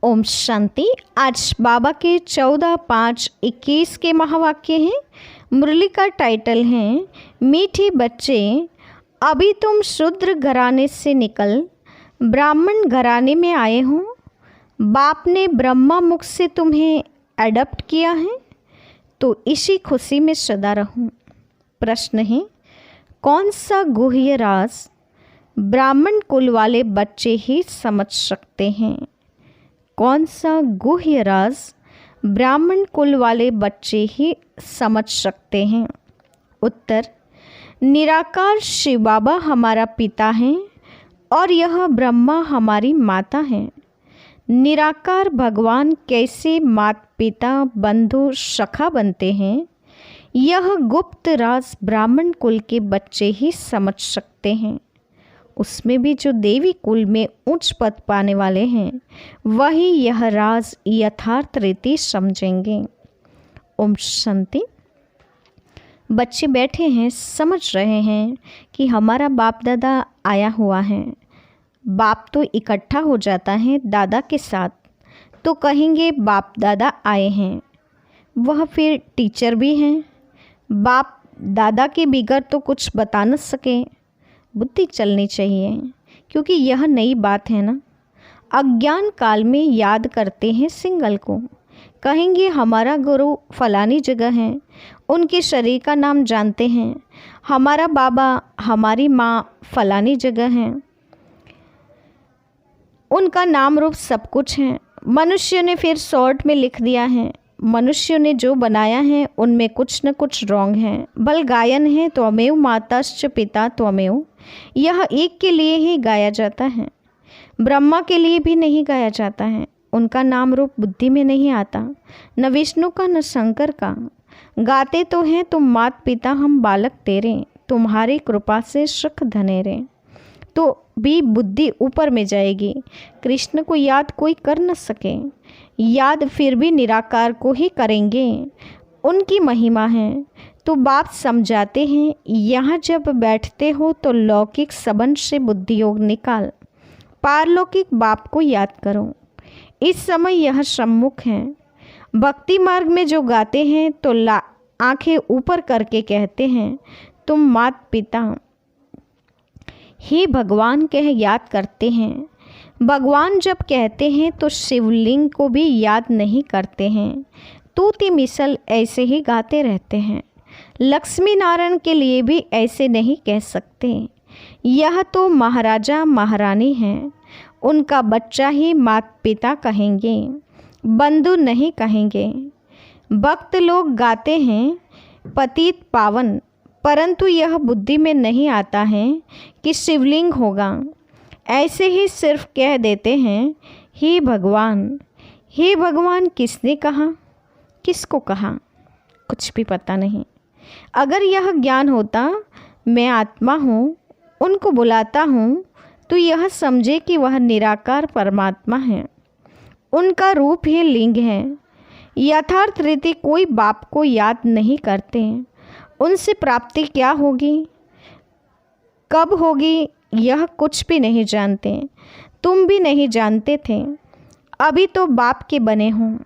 ओम शांति। आज बाबा के 14/5/21 के महावाक्य हैं। मुरली का टाइटल है मीठे बच्चे, अभी तुम शूद्र घराने से निकल ब्राह्मण घराने में आए हो। बाप ने ब्रह्मा मुख से तुम्हें एडप्ट किया है, तो इसी खुशी में सदा रहूं। प्रश्न है, कौन सा गुह्य राज ब्राह्मण कुल वाले बच्चे ही समझ सकते हैं? कौन सा गुह्य राज ब्राह्मण कुल वाले बच्चे ही समझ सकते हैं? उत्तर, निराकार शिव बाबा हमारा पिता हैं और यह ब्रह्मा हमारी माता हैं। निराकार भगवान कैसे माता पिता बंधु सखा बनते हैं, यह गुप्त राज ब्राह्मण कुल के बच्चे ही समझ सकते हैं। उसमें भी जो देवी कुल में उच्च पद पाने वाले हैं, वही यह राज यथार्थ रीति समझेंगे। ओम शांति। बच्चे बैठे हैं, समझ रहे हैं कि हमारा बाप दादा आया हुआ है। बाप तो इकट्ठा हो जाता है दादा के साथ, तो कहेंगे बाप दादा आए हैं। वह फिर टीचर भी हैं। बाप दादा के बिगड़ तो कुछ बता न सके। बुद्धि चलनी चाहिए, क्योंकि यह नई बात है ना। अज्ञान काल में याद करते हैं सिंगल को, कहेंगे हमारा गुरु फलानी जगह है, उनके शरीर का नाम जानते हैं। हमारा बाबा हमारी माँ फलानी जगह है, उनका नाम रूप सब कुछ है। मनुष्य ने फिर शॉर्ट में लिख दिया है। मनुष्य ने जो बनाया है उनमें कुछ न कुछ रॉन्ग है। बल गायन है त्वमेव माताश्च पिता त्वमेव, यह एक के लिए ही गाया जाता है, ब्रह्मा के लिए भी नहीं गाया जाता है। उनका नाम रूप बुद्धि में नहीं आता, न विष्णु का न शंकर का। गाते तो हैं तुम मात पिता हम बालक तेरे, तुम्हारी कृपा से सुख धनेरे। तो भी बुद्धि ऊपर में जाएगी। कृष्ण को याद कोई कर न सके, याद फिर भी निराकार को ही करेंगे, उनकी महिमा है। तो बाप समझाते हैं, यहाँ जब बैठते हो तो लौकिक सबंध से बुद्धि योग निकाल, पारलौकिक बाप को याद करो। इस समय यह सम्मुख है। भक्ति मार्ग में जो गाते हैं तो आंखें ऊपर करके कहते हैं तुम मात पिता ही भगवान कह याद करते हैं। भगवान जब कहते हैं तो शिवलिंग को भी याद नहीं करते हैं। तूती मिसल ऐसे ही गाते रहते हैं। लक्ष्मी नारायण के लिए भी ऐसे नहीं कह सकते। यह तो महाराजा महारानी हैं, उनका बच्चा ही माता पिता कहेंगे, बंधु नहीं कहेंगे। भक्त लोग गाते हैं पतित पावन, परंतु यह बुद्धि में नहीं आता है कि शिवलिंग होगा। ऐसे ही सिर्फ कह देते हैं हे भगवान। हे भगवान किसने कहा, किसको कहा, कुछ भी पता नहीं। अगर यह ज्ञान होता मैं आत्मा हूँ, उनको बुलाता हूँ, तो यह समझे कि वह निराकार परमात्मा है, उनका रूप ही लिंग है। यथार्थ रीति कोई बाप को याद नहीं करते। उनसे प्राप्ति क्या होगी, कब होगी, यह कुछ भी नहीं जानते। तुम भी नहीं जानते थे, अभी तो बाप के बने हो।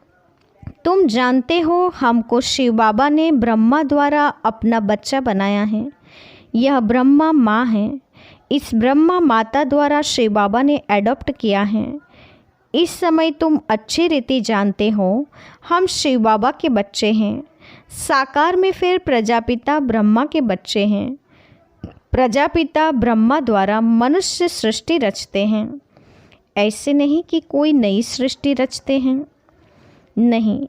तुम जानते हो हमको शिव बाबा ने ब्रह्मा द्वारा अपना बच्चा बनाया है। यह ब्रह्मा माँ है। इस ब्रह्मा माता द्वारा शिव बाबा ने एडॉप्ट किया है। इस समय तुम अच्छी रीति जानते हो हम शिव बाबा के बच्चे हैं। साकार में फिर प्रजापिता ब्रह्मा के बच्चे हैं। प्रजापिता ब्रह्मा द्वारा मनुष्य सृष्टि रचते हैं। ऐसे नहीं कि कोई नई सृष्टि रचते हैं, नहीं।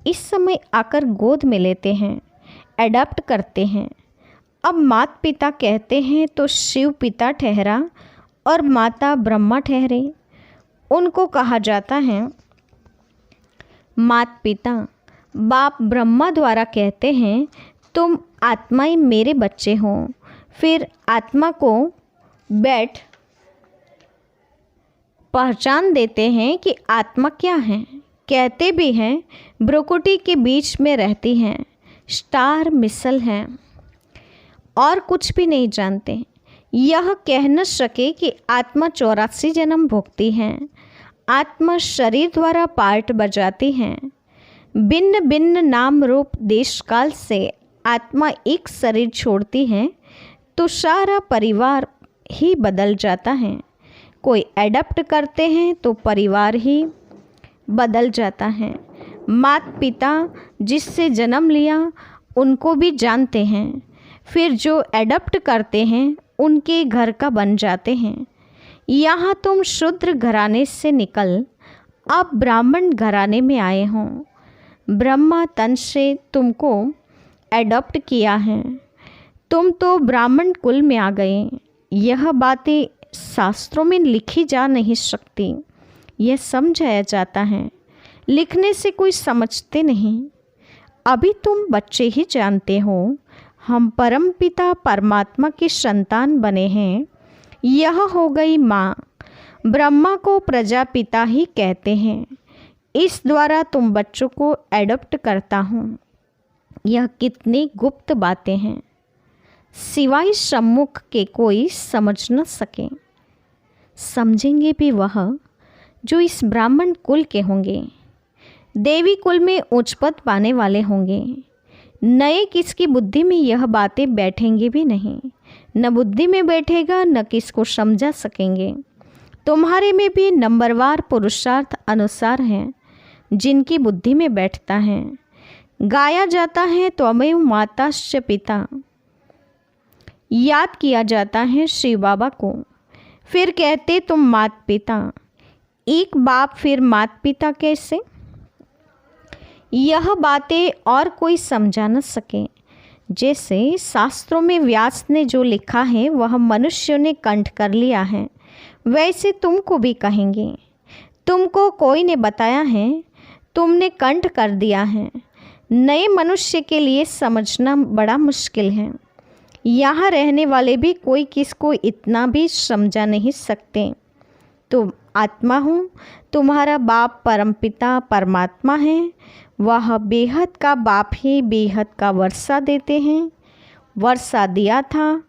इस समय आकर गोद में लेते हैं, एडॉप्ट करते हैं। अब माता पिता कहते हैं तो शिव पिता ठहरा और माता ब्रह्मा ठहरे। उनको कहा जाता है माता पिता। बाप ब्रह्मा द्वारा कहते हैं तुम आत्माएं मेरे बच्चे हो। फिर आत्मा को बैठ पहचान देते हैं कि आत्मा क्या है। कहते भी हैं ब्रोकोटी के बीच में रहती हैं, स्टार मिसल हैं, और कुछ भी नहीं जानते। यह कह न सके कि आत्मा 84 जन्म भोगती हैं। आत्मा शरीर द्वारा पार्ट बजाती हैं। भिन्न भिन्न नाम रूप देश काल से आत्मा एक शरीर छोड़ती है तो सारा परिवार ही बदल जाता है। कोई एडप्ट करते हैं तो परिवार ही बदल जाता है। माता पिता जिससे जन्म लिया उनको भी जानते हैं, फिर जो एडप्ट करते हैं उनके घर का बन जाते हैं। यहाँ तुम शूद्र घराने से निकल अब ब्राह्मण घराने में आए हों। ब्रह्मा तन से तुमको एडॉप्ट किया है, तुम तो ब्राह्मण कुल में आ गए। यह बातें शास्त्रों में लिखी जा नहीं सकती, यह समझाया जाता है, लिखने से कोई समझते नहीं। अभी तुम बच्चे ही जानते हो हम परम पिता परमात्मा की संतान बने हैं। यह हो गई माँ। ब्रह्मा को प्रजापिता ही कहते हैं। इस द्वारा तुम बच्चों को एडॉप्ट करता हूँ। यह कितनी गुप्त बातें हैं, सिवाय सम्मुख के कोई समझ न सके। समझेंगे भी वह जो इस ब्राह्मण कुल के होंगे, देवी कुल में उच्च पद पाने वाले होंगे। नए किसकी बुद्धि में यह बातें बैठेंगी भी नहीं, न बुद्धि में बैठेगा न किसको समझा सकेंगे। तुम्हारे में भी नंबरवार पुरुषार्थ अनुसार हैं जिनकी बुद्धि में बैठता है। गाया जाता है त्वमेव माताश्च पिता, याद किया जाता है शिव बाबा को। फिर कहते तुम माता पिता, एक बाप फिर माता पिता कैसे? यह बातें और कोई समझा न सके। जैसे शास्त्रों में व्यास ने जो लिखा है वह मनुष्यों ने कंठ कर लिया है, वैसे तुमको भी कहेंगे। तुमको कोई ने बताया है, तुमने कंठ कर दिया है। नए मनुष्य के लिए समझना बड़ा मुश्किल है। यहाँ रहने वाले भी कोई किसको इतना भी समझा नहीं सकते। तुम आत्मा हो, तुम्हारा बाप परमपिता परमात्मा है। वह बेहद का बाप ही बेहद का वर्षा देते हैं। वर्षा दिया था,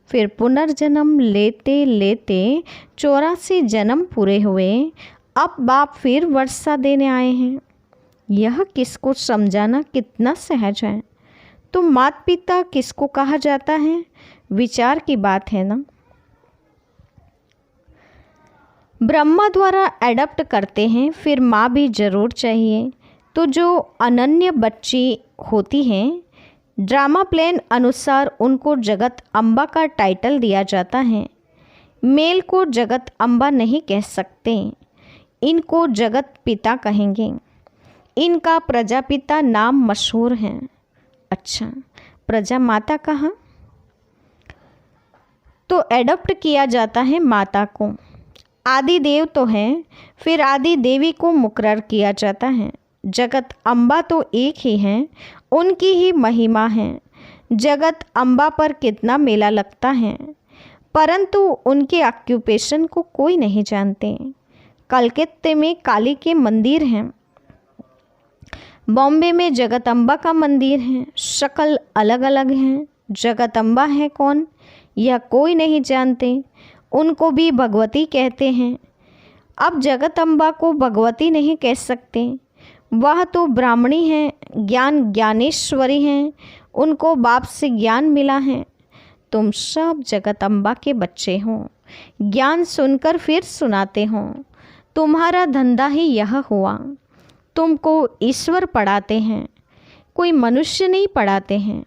फिर पुनर्जन्म लेते लेते 84 जन्म पूरे हुए। अब बाप फिर वर्षा देने आए हैं। यह किसको समझाना कितना सहज है। तो माता पिता किसको कहा जाता है, विचार की बात है ना। ब्रह्मा द्वारा एडप्ट करते हैं, फिर माँ भी जरूर चाहिए। तो जो अनन्य बच्ची होती हैं, ड्रामा प्लान अनुसार उनको जगत अम्बा का टाइटल दिया जाता है। मेल को जगत अम्बा नहीं कह सकते, इनको जगत पिता कहेंगे। इनका प्रजापिता नाम मशहूर है। अच्छा, प्रजा माता कहाँ? तो एडॉप्ट किया जाता है माता को। आदि देव तो हैं, फिर आदि देवी को मुकर्रर किया जाता है। जगत अम्बा तो एक ही हैं, उनकी ही महिमा है। जगत अम्बा पर कितना मेला लगता है, परंतु उनके ऑक्यूपेशन को कोई नहीं जानते। कलकत्ते में काली के मंदिर हैं, बॉम्बे में जगदम्बा का मंदिर है। शक्ल अलग अलग हैं। जगदम्बा है कौन, यह कोई नहीं जानते। उनको भी भगवती कहते हैं। अब जगदम्बा को भगवती नहीं कह सकते, वह तो ब्राह्मणी हैं, ज्ञानेश्वरी हैं। उनको बाप से ज्ञान मिला है। तुम सब जगदम्बा के बच्चे हो, ज्ञान सुनकर फिर सुनाते हो। तुम्हारा धंधा ही यह हुआ। तुमको ईश्वर पढ़ाते हैं, कोई मनुष्य नहीं पढ़ाते हैं।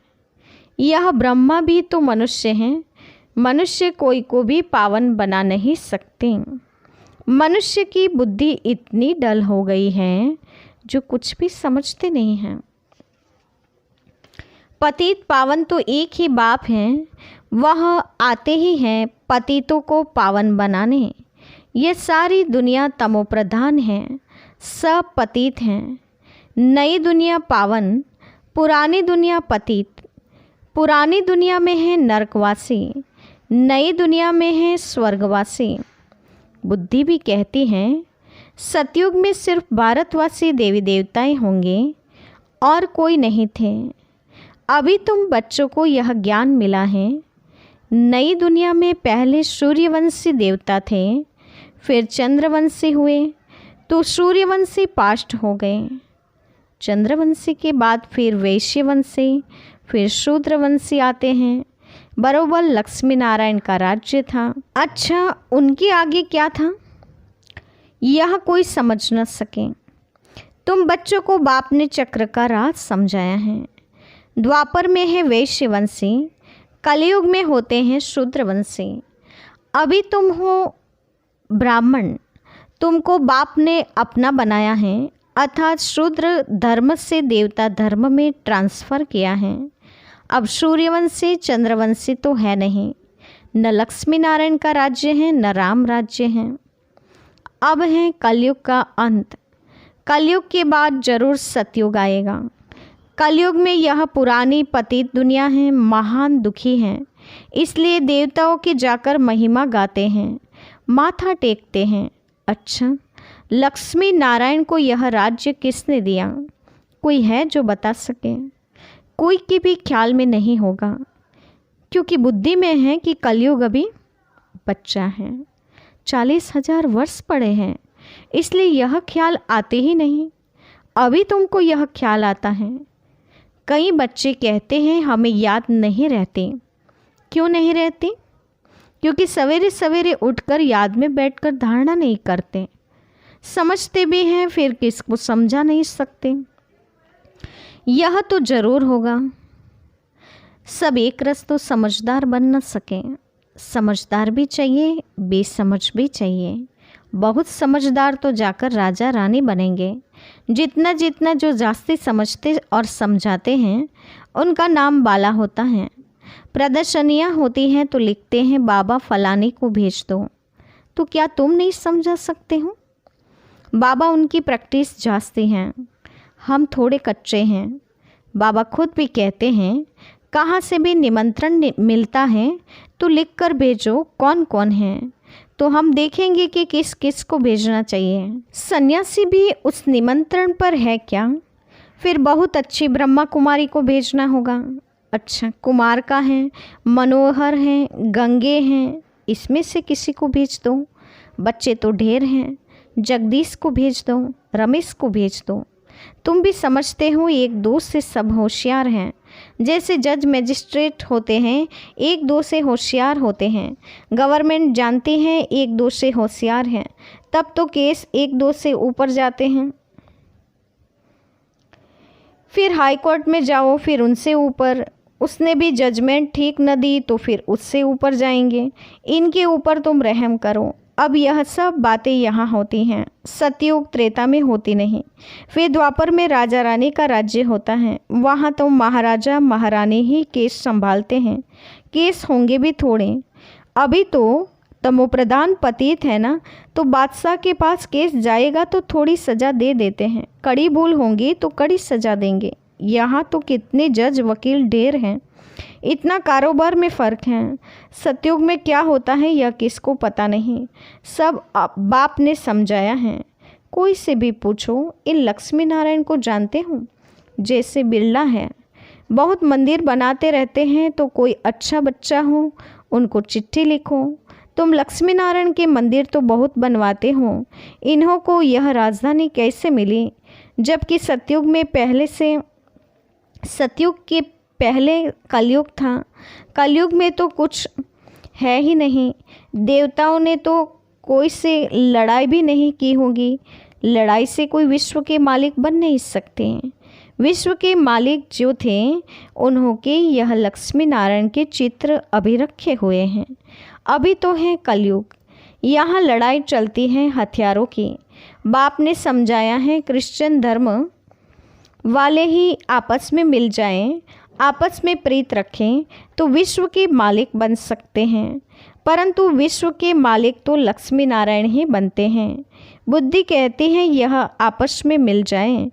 यह ब्रह्मा भी तो मनुष्य हैं। मनुष्य कोई को भी पावन बना नहीं सकते। मनुष्य की बुद्धि इतनी डल हो गई है जो कुछ भी समझते नहीं हैं। पतित पावन तो एक ही बाप हैं, वह आते ही हैं पतितों को पावन बनाने। ये सारी दुनिया तमोप्रधान है, सब पतित हैं। नई दुनिया पावन, पुरानी दुनिया पतित। पुरानी दुनिया में है नरकवासी, नई दुनिया में है स्वर्गवासी। बुद्धि भी कहती है सतयुग में सिर्फ भारतवासी देवी देवताएं होंगे और कोई नहीं थे। अभी तुम बच्चों को यह ज्ञान मिला है। नई दुनिया में पहले सूर्यवंशी देवता थे, फिर चंद्रवंशी हुए, तो सूर्यवंशी पास्ट हो गए। चंद्रवंशी के बाद फिर वैश्यवंशी, फिर शूद्रवंशी आते हैं। बरोबर लक्ष्मी नारायण का राज्य था। अच्छा, उनके आगे क्या था यह कोई समझ न सके। तुम बच्चों को बाप ने चक्र का राज समझाया है। द्वापर में है वैश्यवंशी, कलयुग में होते हैं शूद्रवंशी। अभी तुम हो ब्राह्मण, तुमको बाप ने अपना बनाया है, अर्थात शूद्र धर्म से देवता धर्म में ट्रांसफ़र किया है। अब सूर्यवंशी चंद्रवंशी तो है नहीं, न लक्ष्मी नारायण का राज्य है न राम राज्य है। अब है कलयुग का अंत। कलयुग के बाद जरूर सतयुग आएगा। कलयुग में यह पुरानी पतित दुनिया है, महान दुखी है, इसलिए देवताओं के जाकर महिमा गाते हैं, माथा टेकते हैं। अच्छा, लक्ष्मी नारायण को यह राज्य किसने दिया? कोई है जो बता सके? कोई के भी ख्याल में नहीं होगा, क्योंकि बुद्धि में है कि कलयुग अभी बच्चा है, 40,000 वर्ष पड़े हैं, इसलिए यह ख्याल आते ही नहीं। अभी तुमको यह ख्याल आता है। कई बच्चे कहते हैं हमें याद नहीं रहती। क्यों नहीं रहती? क्योंकि सवेरे सवेरे उठकर याद में बैठकर धारणा नहीं करते। समझते भी हैं, फिर किसको समझा नहीं सकते। यह तो जरूर होगा। सब एक रस तो समझदार बन न सके। समझदार भी चाहिए, बेसमझ भी चाहिए। बहुत समझदार तो जाकर राजा रानी बनेंगे। जितना जितना जो जास्ती समझते और समझाते हैं उनका नाम बाला होता है। प्रदर्शनियाँ होती हैं तो लिखते हैं बाबा फलाने को भेज दो। तो क्या तुम नहीं समझा सकते हो? बाबा उनकी प्रैक्टिस जास्ती हैं, हम थोड़े कच्चे हैं। बाबा खुद भी कहते हैं कहाँ से भी निमंत्रण मिलता है तो लिख कर भेजो कौन कौन है, तो हम देखेंगे कि किस किस को भेजना चाहिए। सन्यासी भी उस निमंत्रण पर है क्या? फिर बहुत अच्छी ब्रह्मा कुमारी को भेजना होगा। अच्छा, कुमार का है, मनोहर हैं, गंगे हैं, इसमें से किसी को भेज दो। बच्चे तो ढेर हैं, जगदीश को भेज दो, रमेश को भेज दो। तुम भी समझते हो एक दो से सब होशियार हैं। जैसे जज मजिस्ट्रेट होते हैं, एक दो से होशियार होते हैं। गवर्नमेंट जानती है एक दो से होशियार हैं, तब तो केस एक दो से ऊपर जाते हैं। फिर हाई कोर्ट में जाओ, फिर उनसे ऊपर, उसने भी जजमेंट ठीक न दी तो फिर उससे ऊपर जाएंगे। इनके ऊपर तुम रहम करो। अब यह सब बातें यहाँ होती हैं, सतयुग त्रेता में होती नहीं। फिर द्वापर में राजा रानी का राज्य होता है, वहाँ तो महाराजा महारानी ही केस संभालते हैं। केस होंगे भी थोड़े। अभी तो तमोप्रधान पतित है ना, तो बादशाह के पास केस जाएगा तो थोड़ी सज़ा दे देते हैं। कड़ी भूल होंगी तो कड़ी सज़ा देंगे। यहाँ तो कितने जज वकील ढेर हैं, इतना कारोबार में फ़र्क है। सतयुग में क्या होता है यह किसको पता नहीं, सब बाप ने समझाया है। कोई से भी पूछो, इन लक्ष्मी नारायण को जानते हो? जैसे बिरला है, बहुत मंदिर बनाते रहते हैं, तो कोई अच्छा बच्चा हो उनको चिट्ठी लिखो, तुम लक्ष्मी नारायण के मंदिर तो बहुत बनवाते हो, इन्हों को यह राजधानी कैसे मिली? जबकि सतयुग में पहले से, सतयुग के पहले कलयुग था। कलयुग में तो कुछ है ही नहीं। देवताओं ने तो कोई से लड़ाई भी नहीं की होगी। लड़ाई से कोई विश्व के मालिक बन नहीं सकते। विश्व के मालिक जो थे उन्हों के यह लक्ष्मी नारायण के चित्र अभी रखे हुए हैं। अभी तो है कलयुग, यहाँ लड़ाई चलती है हथियारों की। बाप ने समझाया है क्रिश्चियन धर्म वाले ही आपस में मिल जाएं, आपस में प्रीत रखें तो विश्व के मालिक बन सकते हैं। परंतु विश्व के मालिक तो लक्ष्मी नारायण ही बनते हैं। बुद्धि कहती है यह आपस में मिल जाएं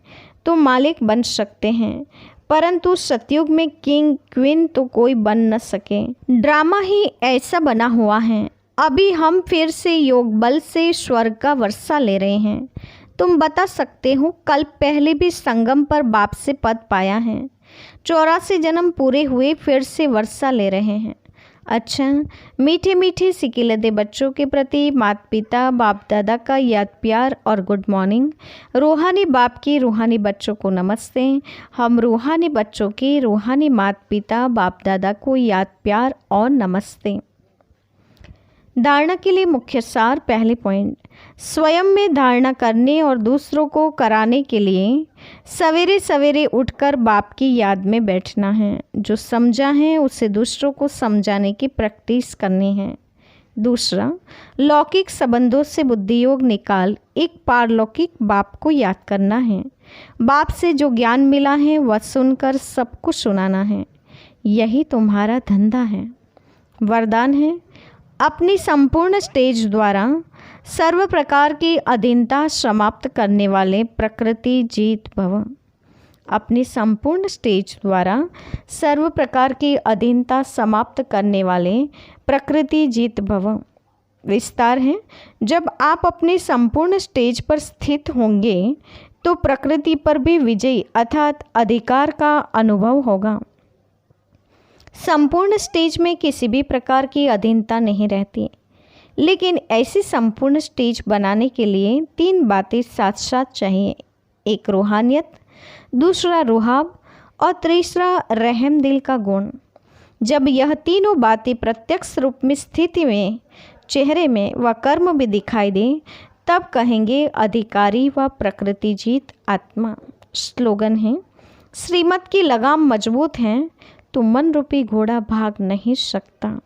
तो मालिक बन सकते हैं, परंतु सतयुग में किंग क्वीन तो कोई बन न सके। ड्रामा ही ऐसा बना हुआ है। अभी हम फिर से योग बल से स्वर्ग का वर्षा ले रहे हैं। तुम बता सकते हो, कल पहले भी संगम पर बाप से पद पाया है। 84 जन्म पूरे हुए, फिर से वर्षा ले रहे हैं। अच्छा, मीठे मीठे सिकिलते बच्चों के प्रति माता पिता बाप दादा का याद प्यार और गुड मॉर्निंग। रूहानी बाप की रूहानी बच्चों को नमस्ते। हम रूहानी बच्चों के रूहानी माता पिता बाप दादा को याद प्यार और नमस्ते। धारणा के लिए मुख्य सार। पहले पॉइंट, स्वयं में धारणा करने और दूसरों को कराने के लिए सवेरे सवेरे उठकर बाप की याद में बैठना है। जो समझा है उसे दूसरों को समझाने की प्रैक्टिस करनी है। दूसरा, लौकिक संबंधों से बुद्धि योग निकाल एक पारलौकिक बाप को याद करना है। बाप से जो ज्ञान मिला है वह सुनकर सबको सुनाना है। यही तुम्हारा धंधा है। वरदान है, अपनी संपूर्ण स्टेज द्वारा सर्व प्रकार की अधीनता समाप्त करने वाले प्रकृति जीत भव। अपनी संपूर्ण स्टेज द्वारा सर्व प्रकार की अधीनता समाप्त करने वाले प्रकृति जीत भव। विस्तार है, जब आप अपनी संपूर्ण स्टेज पर स्थित होंगे तो प्रकृति पर भी विजय अर्थात अधिकार का अनुभव होगा। संपूर्ण स्टेज में किसी भी प्रकार की अधीनता नहीं रहती, लेकिन ऐसी संपूर्ण स्टेज बनाने के लिए 3 बातें साथ साथ चाहिए। एक रूहानियत, दूसरा रुहाब और तीसरा रहम दिल का गुण। जब यह तीनों बातें प्रत्यक्ष रूप में स्थिति में चेहरे में व कर्म में दिखाई दे तब कहेंगे अधिकारी व प्रकृति जीत आत्मा। स्लोगन है, श्रीमत की लगाम मजबूत है तो मन रूपी घोड़ा भाग नहीं सकता।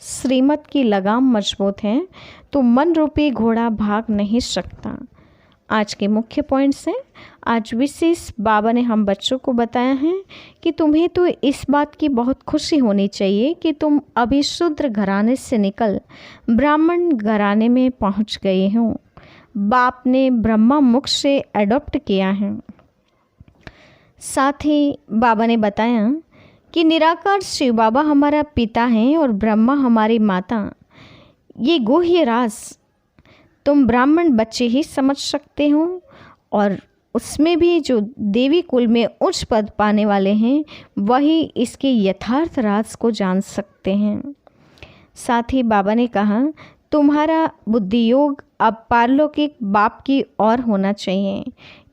श्रीमत की लगाम मजबूत है तो मन रूपी घोड़ा भाग नहीं सकता। आज के मुख्य पॉइंट्स हैं। आज विशेष बाबा ने हम बच्चों को बताया है कि तुम्हें तो इस बात की बहुत खुशी होनी चाहिए कि तुम अभी शूद्र घराने से निकल ब्राह्मण घराने में पहुंच गए हो। बाप ने ब्रह्मा मुख से एडॉप्ट किया है। साथ ही बाबा ने बताया कि निराकार शिव बाबा हमारा पिता हैं और ब्रह्मा हमारी माता। ये गुह्य राज तुम ब्राह्मण बच्चे ही समझ सकते हो और उसमें भी जो देवी कुल में उच्च पद पाने वाले हैं वही इसके यथार्थ राज को जान सकते हैं। साथ ही बाबा ने कहा तुम्हारा बुद्धि योग अब पारलौकिक बाप की ओर होना चाहिए।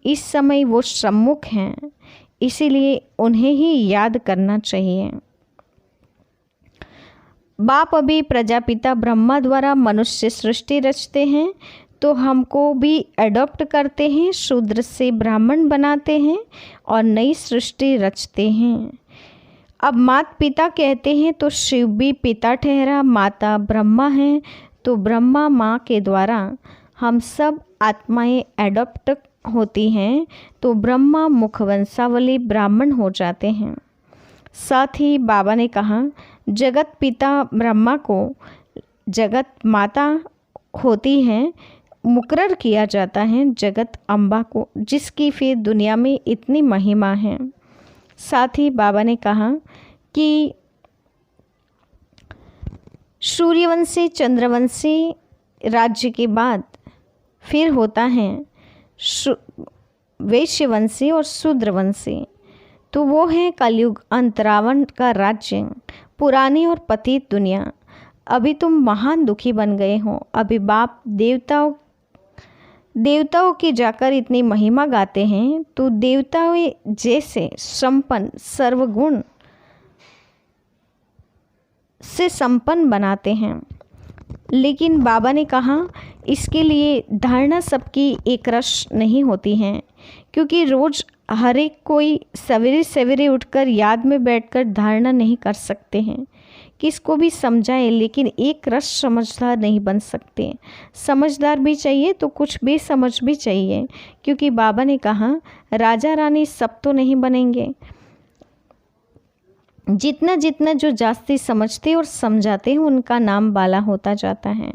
इस समय वो सम्मुख हैं, इसीलिए उन्हें ही याद करना चाहिए। बाप अभी प्रजापिता ब्रह्मा द्वारा मनुष्य सृष्टि रचते हैं तो हमको भी एडॉप्ट करते हैं, शूद्र से ब्राह्मण बनाते हैं और नई सृष्टि रचते हैं। अब माता पिता कहते हैं तो शिव भी पिता ठहरा, माता ब्रह्मा है तो ब्रह्मा माँ के द्वारा हम सब आत्माएं एडॉप्ट होती हैं तो ब्रह्मा मुखवंशावली ब्राह्मण हो जाते हैं। साथ ही बाबा ने कहा जगत पिता ब्रह्मा को जगत माता होती हैं मुकर्रर किया जाता है जगत अम्बा को, जिसकी फिर दुनिया में इतनी महिमा है। साथ ही बाबा ने कहा कि सूर्यवंशी चंद्रवंशी राज्य के बाद फिर होता है वैश्यवंशी और शूद्रवंशी, तो वो है कलयुग अंतरावण का राज्य, पुरानी और पतित दुनिया। अभी तुम महान दुखी बन गए हो। अभी बाप देवताओं की जाकर इतनी महिमा गाते हैं तो देवताओं जैसे संपन्न सर्वगुण से संपन्न बनाते हैं। लेकिन बाबा ने कहा इसके लिए धारणा सबकी एक रस नहीं होती है, क्योंकि रोज़ हर एक कोई सवेरे सवेरे उठकर याद में बैठकर धारणा नहीं कर सकते हैं। किसको भी समझाएं लेकिन एक रस समझदार नहीं बन सकते। समझदार भी चाहिए तो कुछ बेसमझ भी चाहिए, क्योंकि बाबा ने कहा राजा रानी सब तो नहीं बनेंगे। जितना जितना जो जास्ती समझते और समझाते हैं उनका नाम बाला होता जाता है।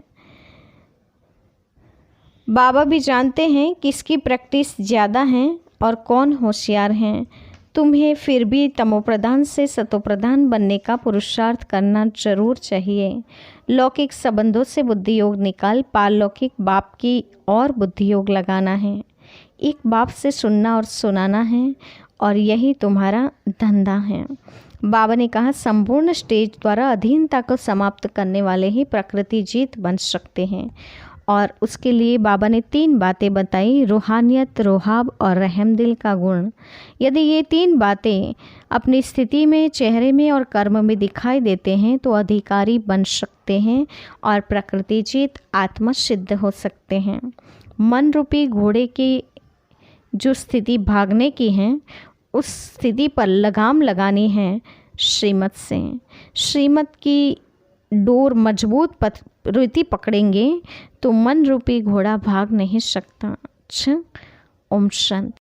बाबा भी जानते हैं किसकी प्रैक्टिस ज़्यादा है और कौन होशियार हैं। तुम्हें फिर भी तमोप्रधान से सतोप्रधान बनने का पुरुषार्थ करना जरूर चाहिए। लौकिक संबंधों से बुद्धि योग निकाल पारलौकिक बाप की और बुद्धि योग लगाना है। एक बाप से सुनना और सुनाना है और यही तुम्हारा धंधा है। बाबा ने कहा संपूर्ण स्टेज द्वारा अधीनता को समाप्त करने वाले ही प्रकृति जीत बन सकते हैं। और उसके लिए बाबा ने 3 बातें बताई, रूहानियत, रोहाब और रहमदिल का गुण। यदि ये 3 बातें अपनी स्थिति में, चेहरे में और कर्म में दिखाई देते हैं तो अधिकारी बन सकते हैं और प्रकृति जीत आत्मा सिद्ध हो सकते हैं। मन रूपी घोड़े की जो स्थिति भागने की है, उस स्थिति पर लगाम लगानी है श्रीमत से। श्रीमत की डोर मजबूत रीति पकड़ेंगे तो मन रूपी घोड़ा भाग नहीं सकता। अच्छा, ओम शांति।